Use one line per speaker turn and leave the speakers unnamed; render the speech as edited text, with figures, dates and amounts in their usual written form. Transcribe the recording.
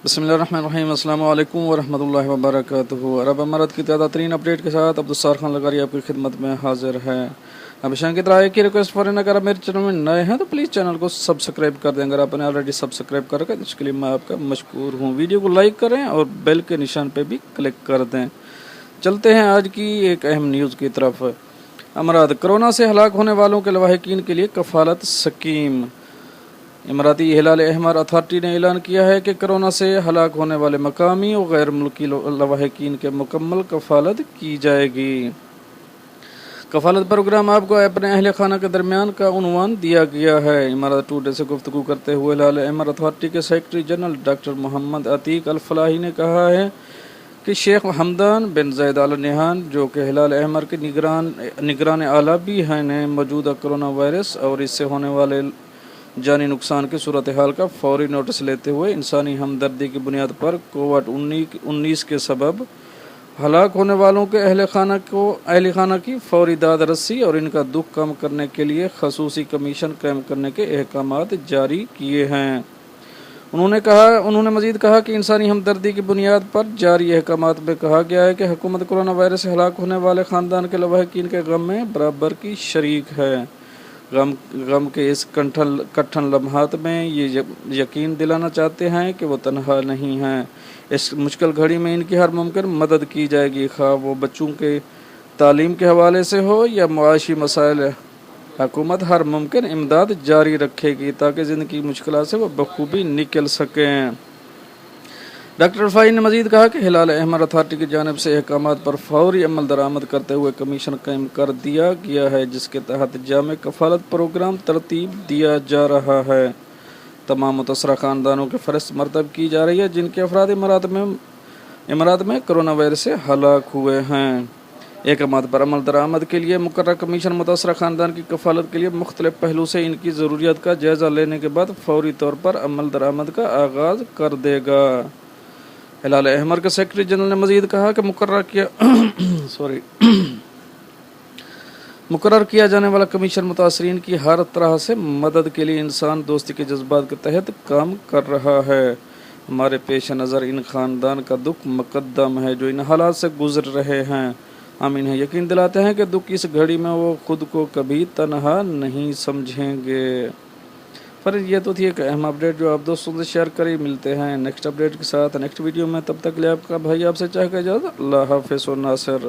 बिस्मिल्लाहिर्रहमानिर्रहीम। अस्सलामु अलैकुम वरहमतुल्लाहि वबरकातुहू। अरब अमारत की ताज़ा तरीन अपडेट के साथ अब्दुस्सार खान लगारी आपकी खिदमत में हाजिर है। हमेशा की तरह एक ही रिक्वेस्ट फॉरन, अगर आप मेरे चैनल में नए हैं तो प्लीज़ चैनल को सब्सक्राइब कर दें। अगर आपने ऑलरेडी सब्सक्राइब कर रखा है तो इसके लिए मैं आपका मशकूर हूँ। वीडियो को लाइक करें और बेल के निशान पर भी क्लिक कर दें। चलते हैं आज की एक अहम न्यूज़ की तरफ। अमरात कोरोना से हलाक होने वालों के लवाहिकीन के लिए कफ़ालत स्कीम। इमराती हिलाल अहमर अथॉरिटी ने ऐलान किया है कि कोरोना से हलाक होने वाले मकामी और गैर मुल्की लवाहिकीन के मुकम्मल कफ़ालत की जाएगी। कफ़ालत प्रोग्राम आपको अपने अहल खाना के दरमियान का उन्वान दिया गया है। इमारत टुडे से गुफ्तगू करते हुए हिलाल अहमर अथॉरिटी के secretary general doctor Mohammad Ateeq Al Falahi ने कहा है कि Sheikh Hamdan bin Zayed Al Nahyan, जो कि हिलाल अहमर के निगरान आला भी हैं, ने मौजूदा कोरोना वायरस और इससे होने वाले जानी नुकसान की सूरत हाल का फौरी नोटिस लेते हुए इंसानी हमदर्दी की बुनियाद पर कोविड-19 के सबब हलाक होने वालों के अहल खाना की फौरी दाद रसी और इनका दुख कम करने के लिए खसूसी कमीशन कायम करने के अहकामात जारी किए हैं। उन्होंने मजीद कहा कि इंसानी हमदर्दी की बुनियाद पर जारी अहकामात में कहा गया है कि हुकूमत कोरोना वायरस से हलाक होने वाले ख़ानदान के लवाहिकीन के गम में बराबर की शरीक है। गम के इस कठिन लम्हात में ये यकीन दिलाना चाहते हैं कि वो तनहा नहीं हैं। इस मुश्किल घड़ी में इनकी हर मुमकिन मदद की जाएगी, खा वो बच्चों के तालीम के हवाले से हो या मुआशी मसाइल। हुकूमत हर मुमकिन इमदाद जारी रखेगी ताकि ज़िंदगी की मुश्किलात से वो बखूबी निकल सकें। डॉक्टर रफ़ाई ने मजीद कहा कि हिलाल अहमर अथॉरिटी की जानिब से अहकामात पर फौरी अमल दरामद करते हुए कमीशन कायम कर दिया गया है, जिसके तहत जामे कफ़ालत प्रोग्राम तरतीब दिया जा रहा है। तमाम मुतसरा ख़ानदानों की फ़हरिस्त मरतब की जा रही है जिनके अफराद इमारत में कोरोना वायरस से हलाक हुए हैं। अहकामात पर अमल दरामद के लिए मुकर्रर कमीशन मुतसरा ख़ानदान की कफ़ालत के लिए मुख्तलिफ पहलू से इनकी ज़रूरियात का जायज़ा लेने के बाद फौरी तौर पर अमल दरामद का आगाज़ कर देगा। हिलाल अहमर के सेक्रेटरी जनरल ने मजीद कहा कि मुकर्रर किया जाने वाला कमीशन मुतासरीन की हर तरह से मदद के लिए इंसान दोस्ती के जज्बात के तहत काम कर रहा है। हमारे पेश नज़र इन ख़ानदान का दुख मुक़द्दम है जो इन हालात से गुजर रहे हैं। हम इन्हें यकीन दिलाते हैं कि दुख इस घड़ी में वो खुद को कभी तनहा नहीं समझेंगे। पर ये तो थी एक अहम अपडेट जो आप दोस्तों से शेयर करें। मिलते हैं नेक्स्ट अपडेट के साथ नेक्स्ट वीडियो में। तब तक के लिए आपका भाई आपसे चाहेगा इजाज़त। अल्लाह हाफ़िज़ व नासिर।